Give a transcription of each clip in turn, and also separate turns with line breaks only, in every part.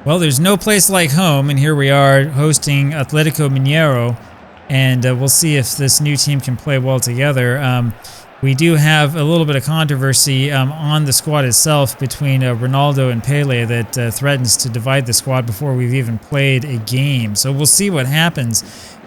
Well, there's no place like home, and here we are hosting Atletico Mineiro, and we'll see if this new team can play well together. We do have a little bit of controversy on the squad itself between Ronaldo and Pele that threatens to divide the squad before we've even played a game. So we'll see what happens.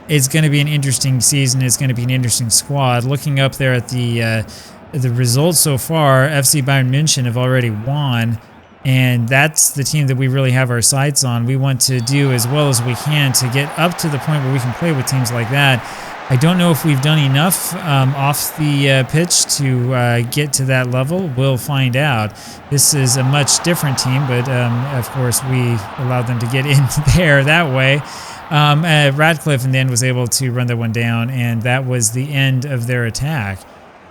It's going to be an interesting season. It's going to be an interesting squad. Looking up there at the results so far, FC Bayern München have already won, and that's the team that we really have our sights on. We want to do as well as we can to get up to the point where we can play with teams like that. I don't know if we've done enough off the pitch to get to that level. We'll find out. This is a much different team, but of course we allowed them to get in there that way. Radcliffe in the end was able to run that one down, and that was the end of their attack.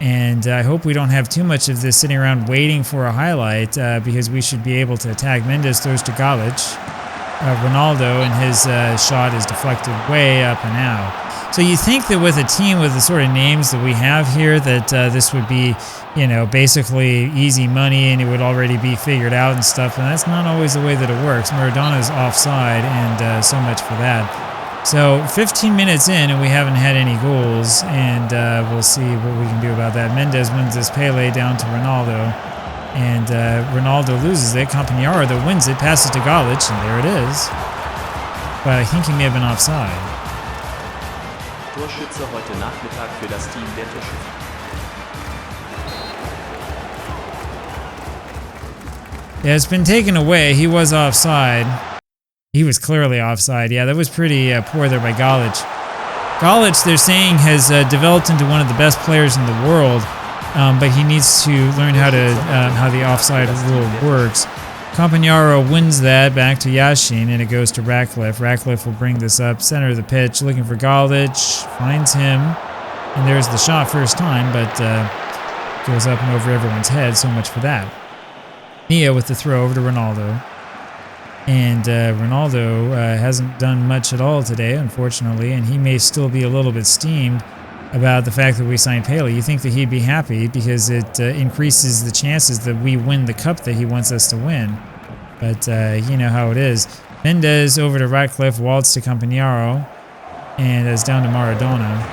And I hope we don't have too much of this sitting around waiting for a highlight because we should be able to attack. Mendes throws to Galic. Ronaldo, and his shot is deflected way up and out. So you think that with a team with the sort of names that we have here that this would be, you know, basically easy money and it would already be figured out and stuff, and that's not always the way that it works. Maradona's offside, and so much for that. So 15 minutes in and we haven't had any goals, and we'll see what we can do about that. Mendes wins this Pele down to Ronaldo, and Ronaldo loses it. Campagnaro that wins it, passes to Galic, and there it is. But I think he may have been offside.
Torschütze heute Nachmittag für das Team der Torschützen.
Yeah, it's been taken away. He was offside. He was clearly offside. Yeah, that was pretty poor there by Galic. Galic, they're saying, has developed into one of the best players in the world, but he needs to learn how the offside rule works. Campagnaro wins that back to Yashin, and it goes to Radcliffe. Radcliffe will bring this up, center of the pitch, looking for Galic, finds him, and there's the shot first time, but goes up and over everyone's head. So much for that. Nia with the throw over to Ronaldo. And Ronaldo hasn't done much at all today, unfortunately, and he may still be a little bit steamed about the fact that we signed Pele. You think that he'd be happy because it increases the chances that we win the cup that he wants us to win. But you know how it is. Mendes over to Radcliffe, waltz to Campagnaro, and it's down to Maradona.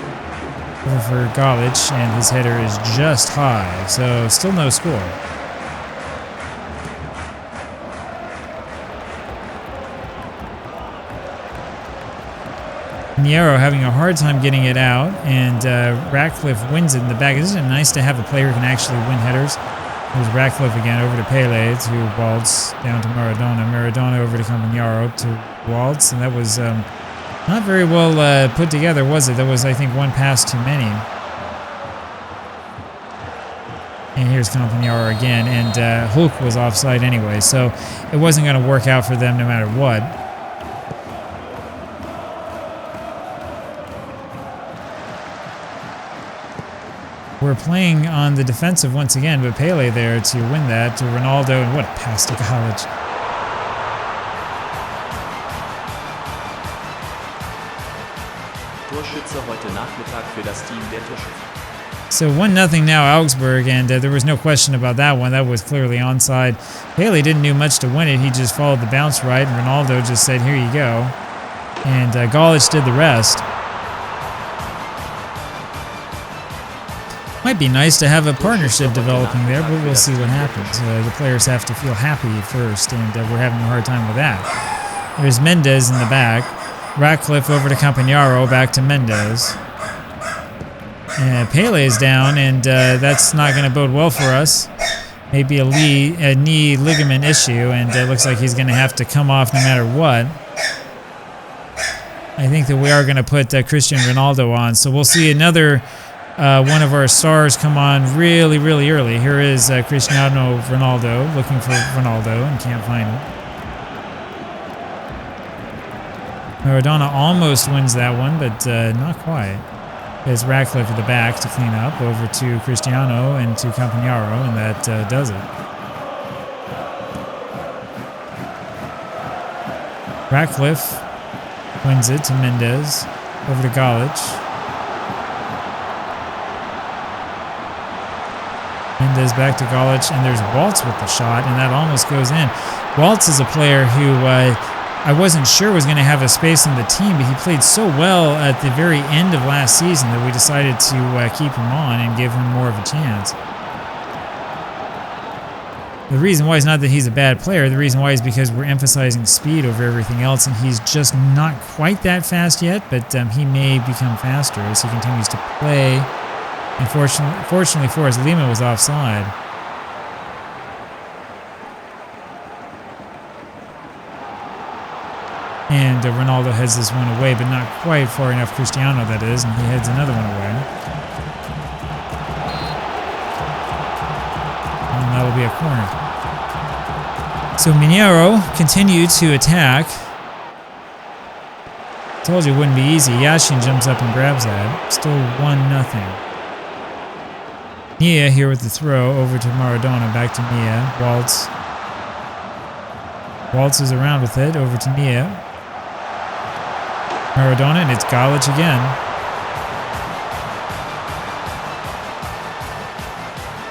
Over for Galic, and his header is just high, so still no score. Niero having a hard time getting it out, and Radcliffe wins it in the back. Isn't it nice to have a player who can actually win headers? There's Radcliffe again over to Pele to waltz down to Maradona. Maradona over to Campagnaro to waltz, and that was not very well put together, was it? That was, I think, one pass too many. And here's Campagnaro again, and Hulk was offside anyway, so it wasn't going to work out for them no matter what. We're playing on the defensive once again, but Pele there to win that to Ronaldo, and what a pass to Galic.
Torschütze heute Nachmittag für das Team der Torschützen.
So 1-0 now Augsburg, and there was no question about that one. That was clearly onside. Pele didn't do much to win it. He just followed the bounce right, and Ronaldo just said, here you go. And Galic did the rest. Might be nice to have a partnership developing there, but we'll see what happens. The players have to feel happy first, and we're having a hard time with that. There's Mendes in the back. Radcliffe over to Campagnaro, back to Mendes. Pele is down, and that's not going to bode well for us. Maybe a knee ligament issue, and it looks like he's going to have to come off no matter what. I think that we are going to put Cristiano Ronaldo on, so we'll see another one of our stars come on really, really early. Here is Cristiano Ronaldo looking for Ronaldo and can't find him. Maradona almost wins that one, but not quite. There's Radcliffe at the back to clean up, over to Cristiano and to Campagnaro, and that does it. Radcliffe wins it to Mendes, over to Galic. Mendez back to Galic, and there's Waltz with the shot, and that almost goes in. Waltz is a player who I wasn't sure was going to have a space in the team, but he played so well at the very end of last season that we decided to keep him on and give him more of a chance. The reason why is not that he's a bad player. The reason why is because we're emphasizing speed over everything else, and he's just not quite that fast yet, but he may become faster as he continues to play. And fortunately for us, Lima was offside. And Ronaldo heads this one away, but not quite far enough. Cristiano, that is, and he heads another one away. And that'll be a corner. So Mineiro continued to attack. Told you it wouldn't be easy. Yashin jumps up and grabs that. Still 1-0. Nia here with the throw over to Maradona. Back to Nia. Waltz. Waltz is around with it. Over to Nia. Maradona, and it's Galic again.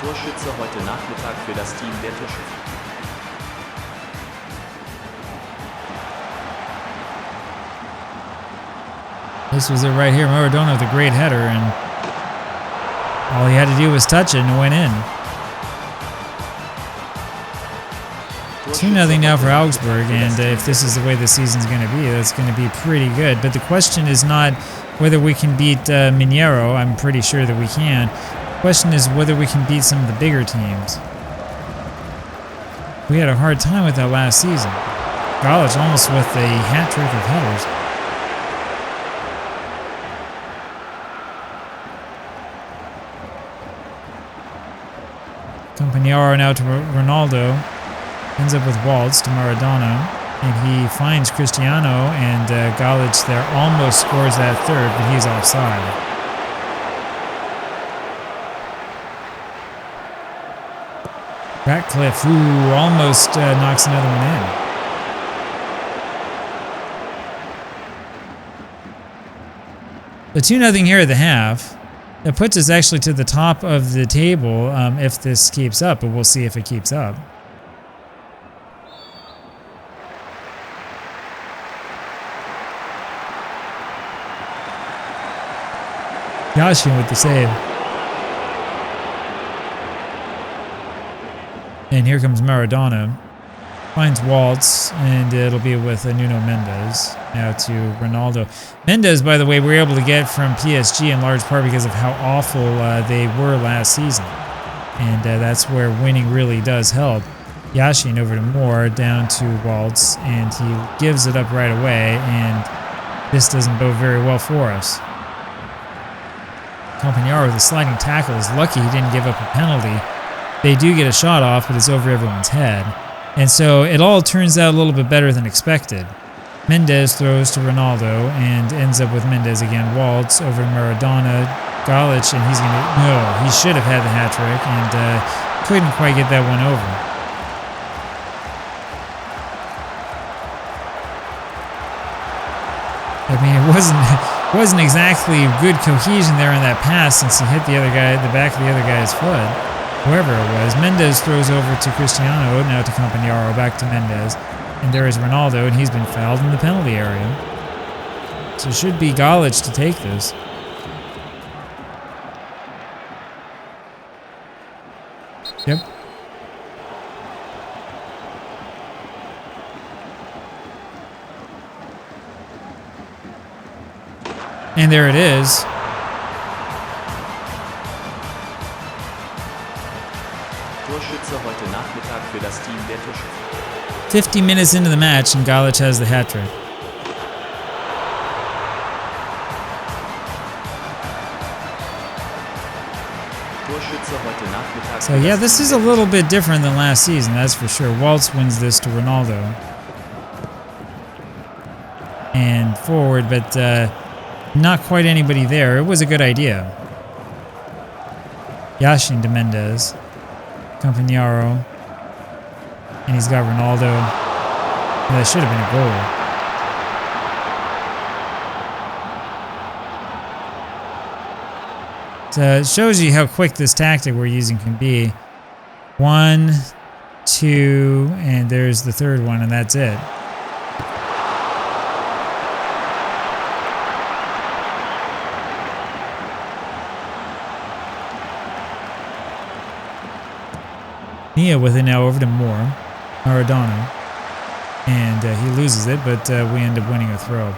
Torschütze heute Nachmittag für das Team der Torschützen.
This was it right here. Maradona with a great header, and all he had to do was touch it and it went in. 2-0 now for Augsburg, and if this is the way the season's going to be, that's going to be pretty good. But the question is not whether we can beat Mineiro. I'm pretty sure that we can. The question is whether we can beat some of the bigger teams. We had a hard time with that last season. Galic almost with a hat trick of headers. Campagnaro now to Ronaldo. Ends up with Waltz to Maradona. And he finds Cristiano, and Galic there almost scores that third, but he's offside. Ratcliffe, ooh, almost knocks another one in. The 2-0 here at the half. That puts us actually to the top of the table if this keeps up, but we'll see if it keeps up. Yashin with the save. And here comes Maradona. Finds Waltz, and it'll be with Nuno Mendes. Now to Ronaldo. Mendes, by the way, we were able to get from PSG in large part because of how awful they were last season. And that's where winning really does help. Yashin over to Moore, down to Waltz, and he gives it up right away, and this doesn't bode very well for us. Campagnaro with a sliding tackle is lucky he didn't give up a penalty. They do get a shot off, but it's over everyone's head. And so it all turns out a little bit better than expected. Mendes throws to Ronaldo and ends up with Mendes again. Waltz over to Maradona. Galic, and he's going to... No, he should have had the hat trick and couldn't quite get that one over. I mean, it wasn't exactly good cohesion there in that pass since he hit the back of the other guy's foot. Whoever it was. Mendes throws over to Cristiano, now to Campagnaro, back to Mendes. And there is Ronaldo, and he's been fouled in the penalty area. So it should be Galic to take this. Yep. And there it is.
Torschütze heute Nachmittag für das Team der Torschützen.
50 minutes into the match, and Galic has the hat trick. So yeah, this is a little bit different than last season, that's for sure. Waltz wins this to Ronaldo. And forward, but not quite anybody there. It was a good idea. Yashin to Mendes. Campagnaro. And he's got Ronaldo. Yeah, that should have been a goal. it shows you how quick this tactic we're using can be. 1, 2, and there's the third one, and that's it. Nia with it now over to Maradona. And he loses it, but we end up winning a throw.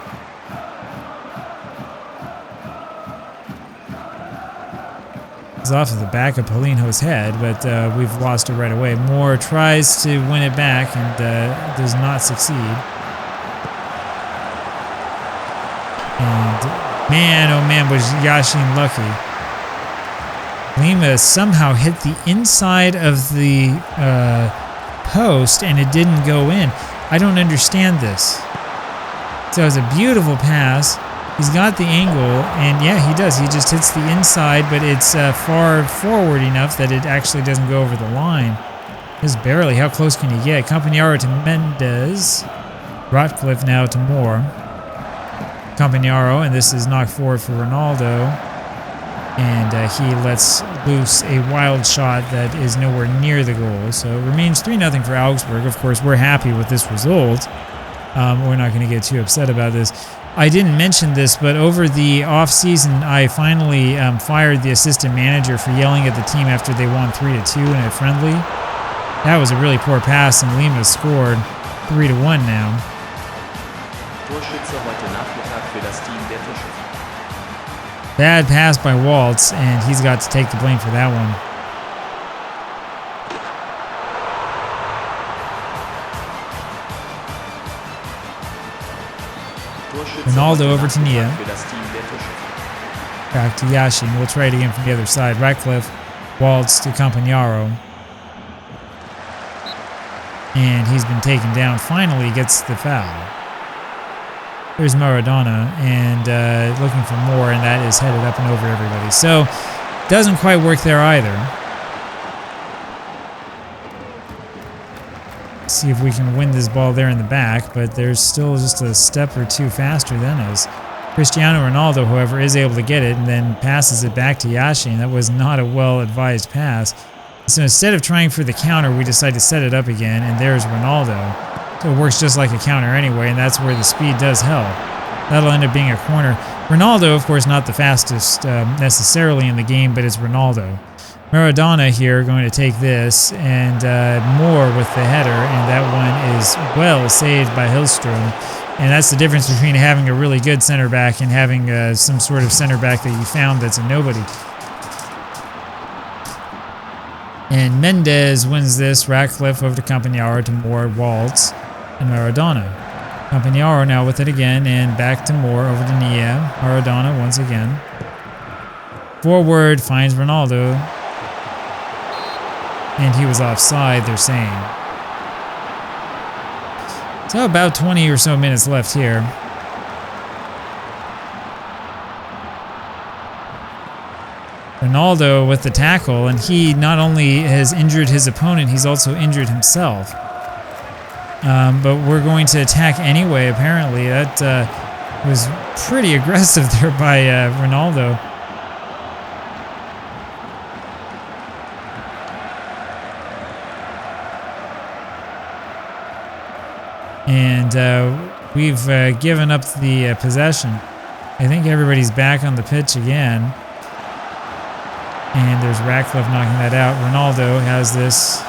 It's off of the back of Paulinho's head, but we've lost it right away. Moore tries to win it back and does not succeed. And man, oh man, was Yashin lucky. Lima somehow hit the inside of the post and it didn't go in. I don't understand this. So it was a beautiful pass. He's got the angle, and yeah, he does. He just hits the inside, but it's far forward enough that it actually doesn't go over the line. Just barely. How close can you get? Campagnaro to Mendez. Ratcliffe now to Moore. Campagnaro, and this is knocked forward for Ronaldo. And he lets loose a wild shot that is nowhere near the goal. So it remains 3-0 for Augsburg. Of course, we're happy with this result. We're not going to get too upset about this. I didn't mention this, but over the off-season, I finally fired the assistant manager for yelling at the team after they won 3-2 in a friendly. That was a really poor pass, and Lima scored 3-1 now. Bad pass by Waltz, and he's got to take the blame for that one. Ronaldo over to Nia. Back to Yashin. We'll try it again from the other side. Ratcliffe, Waltz to Campagnaro. And he's been taken down. Finally gets the foul. There's Maradona, and looking for more, and that is headed up and over everybody. So, doesn't quite work there either. See if we can win this ball there in the back, but there's still just a step or two faster than us. Cristiano Ronaldo, however, is able to get it and then passes it back to Yashin. That was not a well-advised pass. So instead of trying for the counter, we decide to set it up again, and there's Ronaldo. So it works just like a counter anyway, and that's where the speed does help. That'll end up being a corner. Ronaldo, of course, not the fastest necessarily in the game, but it's Ronaldo. Maradona here going to take this, and Moore with the header, and that one is well saved by Hillstrom. And that's the difference between having a really good center back and having some sort of center back that you found that's a nobody. And Mendez wins this. Ratcliffe over to Campagnaro to Moore, Waltz, and Maradona. Campagnaro now with it again, and back to Moore over to Nia. Maradona once again. Forward finds Ronaldo. And he was offside, they're saying. So about 20 or so minutes left here. Ronaldo with the tackle, and he not only has injured his opponent, he's also injured himself. But we're going to attack anyway, apparently. That was pretty aggressive there by Ronaldo. And we've given up the possession. I think everybody's back on the pitch again. And there's Ratcliffe knocking that out. Ronaldo has this.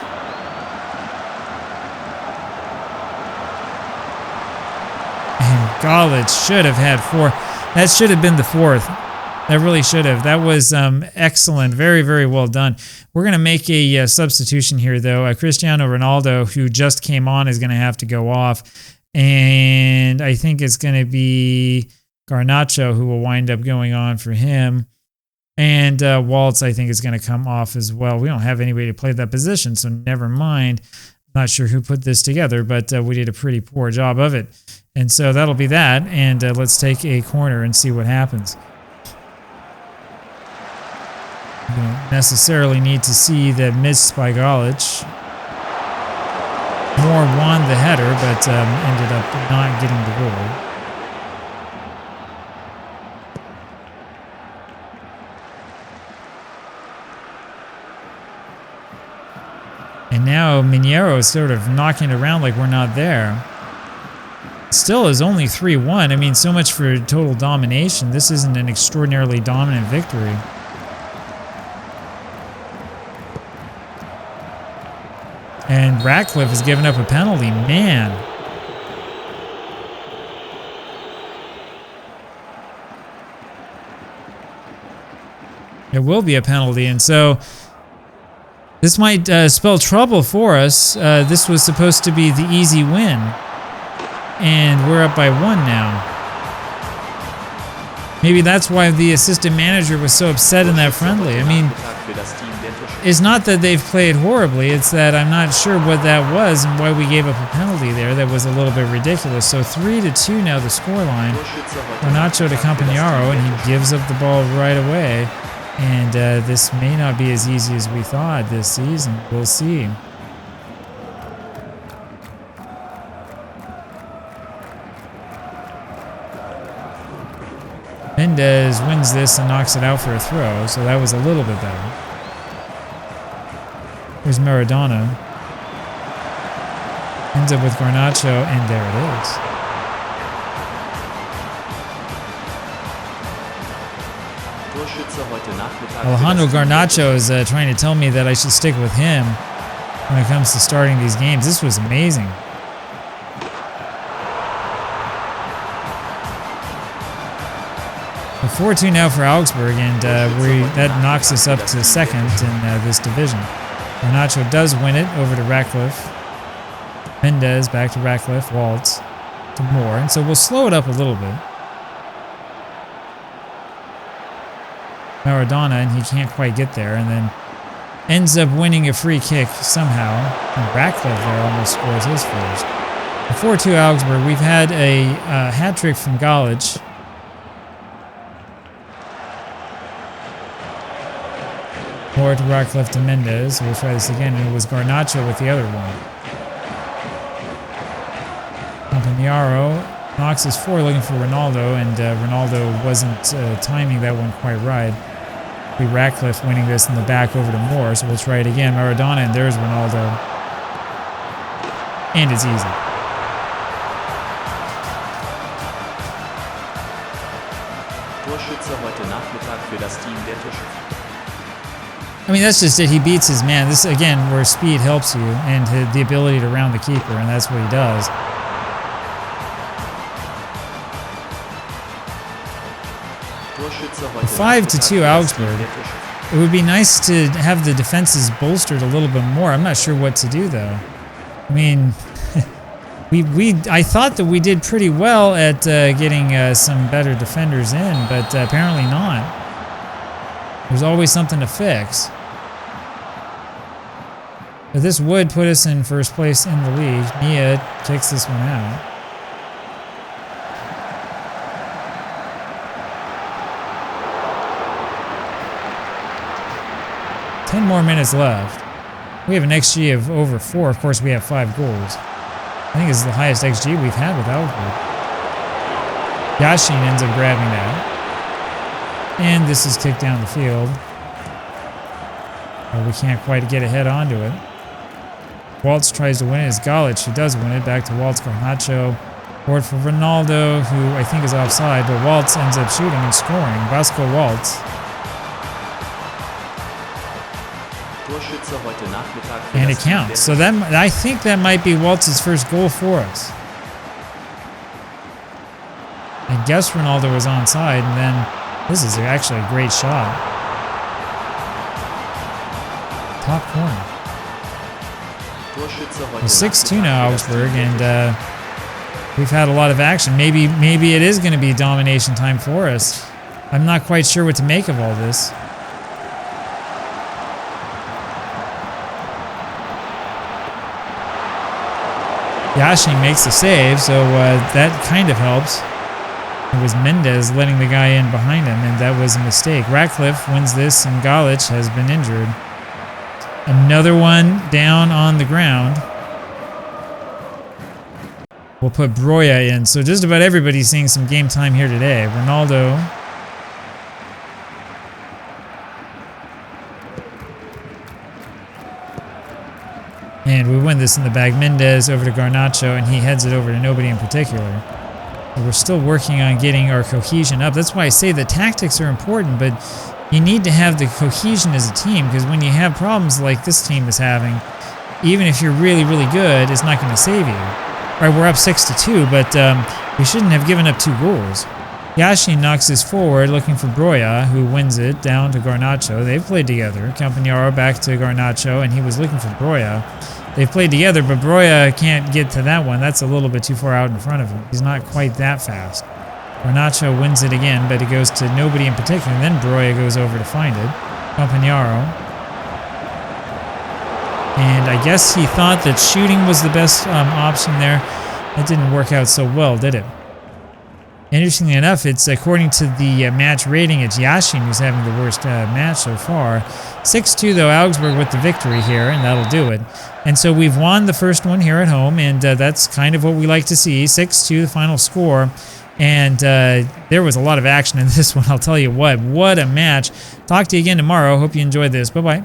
And Galic should have had 4. That should have been the 4th. That really should have. That was excellent. Very, very well done. We're going to make a substitution here, though. Cristiano Ronaldo, who just came on, is going to have to go off. And I think it's going to be Garnacho who will wind up going on for him. And Waltz, I think, is going to come off as well. We don't have anybody to play that position, so never mind. Not sure who put this together, but we did a pretty poor job of it. And so that'll be that. And let's take a corner and see what happens. You don't necessarily need to see the miss by Galic. Moore won the header, but ended up not getting the goal. now Miniero is sort of knocking it around like we're not there. Still is only 3-1. I mean, so much for total domination. This isn't an extraordinarily dominant victory. And Ratcliffe has given up a penalty. Man. It will be a penalty, and so this might spell trouble for us. This was supposed to be the easy win, and we're up by 1 now. Maybe that's why the assistant manager was so upset in that friendly. I mean, it's not that they've played horribly, it's that I'm not sure what that was and why we gave up a penalty there. That was a little bit ridiculous. So 3-2 now the scoreline. Garnacho to Campagnaro, and he gives up the ball right away. And this may not be as easy as we thought this season. We'll see. Mendez wins this and knocks it out for a throw, so that was a little bit better. Here's Maradona. Ends up with Garnacho, and there it is. Alejandro Garnacho is trying to tell me that I should stick with him when it comes to starting these games. This was amazing. A 4-2 now for Augsburg, and that knocks us up to second in this division. Garnacho does win it over to Ratcliffe. Mendez back to Ratcliffe. Waltz to Moore, and so we'll slow it up a little bit. Maradona, and he can't quite get there, and then ends up winning a free kick somehow. And Ratcliffe there almost scores his first. 4-2 Augsburg. We've had a hat trick from Galich. More to Ratcliffe to Mendez. We'll try this again, and it was Garnacho with the other one. Campagnaro knocks his 4 looking for Ronaldo, and Ronaldo wasn't timing that one quite right. Ratcliffe winning this in the back over to Moore, so we'll try it again. Maradona, and there's Ronaldo. And it's easy. I mean, that's just it. He beats his man. This, again, where speed helps you, and the ability to round the keeper, and that's what he does. 5-2 Augsburg. It would be nice to have the defenses bolstered a little bit more. I'm not sure what to do though. I mean, I thought that we did pretty well at getting some better defenders in, but apparently not. There's always something to fix. But this would put us in first place in the league. Mia kicks this one out. Ten more minutes left. We have an XG of over 4. Of course, we have 5 goals. I think this is the highest XG we've had with Augsburg. Yashin ends up grabbing that. And this is kicked down the field. But we can't quite get a head onto it. Waltz tries to win it. It's Galich who does win it. Back to Waltz. Garnacho. Forward for Ronaldo, who I think is offside, but Waltz ends up shooting and scoring. Vasco Waltz. And it counts. So that, I think that might be Waltz's first goal for us. I guess Ronaldo was onside, and then this is actually a great shot. Top corner. 6-2 now Augsburg, and we've had a lot of action. Maybe it is going to be domination time for us. I'm not quite sure what to make of all this. Yashin makes the save, so that kind of helps. It was Mendez letting the guy in behind him, and that was a mistake. Ratcliffe wins this, and Galich has been injured. Another one down on the ground. We'll put Broya in. So just about everybody's seeing some game time here today. Ronaldo. We win this in the bag. Mendez over to Garnacho, and he heads it over to nobody in particular. But we're still working on getting our cohesion up. That's why I say the tactics are important, but you need to have the cohesion as a team, because when you have problems like this team is having, even if you're really, really good, it's not going to save you. All right, we're up 6-2, but we shouldn't have given up 2 goals. Yashin knocks this forward, looking for Broya, who wins it down to Garnacho. They've played together. Campagnaro back to Garnacho, and he was looking for Broya. They've played together, but Broya can't get to that one. That's a little bit too far out in front of him. He's not quite that fast. Garnacho wins it again, but it goes to nobody in particular, and then Broya goes over to find it. Campagnaro. And I guess he thought that shooting was the best option there. That didn't work out so well, did it? Interestingly enough, it's according to the match rating, it's Yashin who's having the worst match so far. 6-2 though, Augsburg with the victory here, and that'll do it. And so we've won the first one here at home, and that's kind of what we like to see. 6-2, the final score. And there was a lot of action in this one, I'll tell you what. What a match. Talk to you again tomorrow. Hope you enjoyed this. Bye-bye.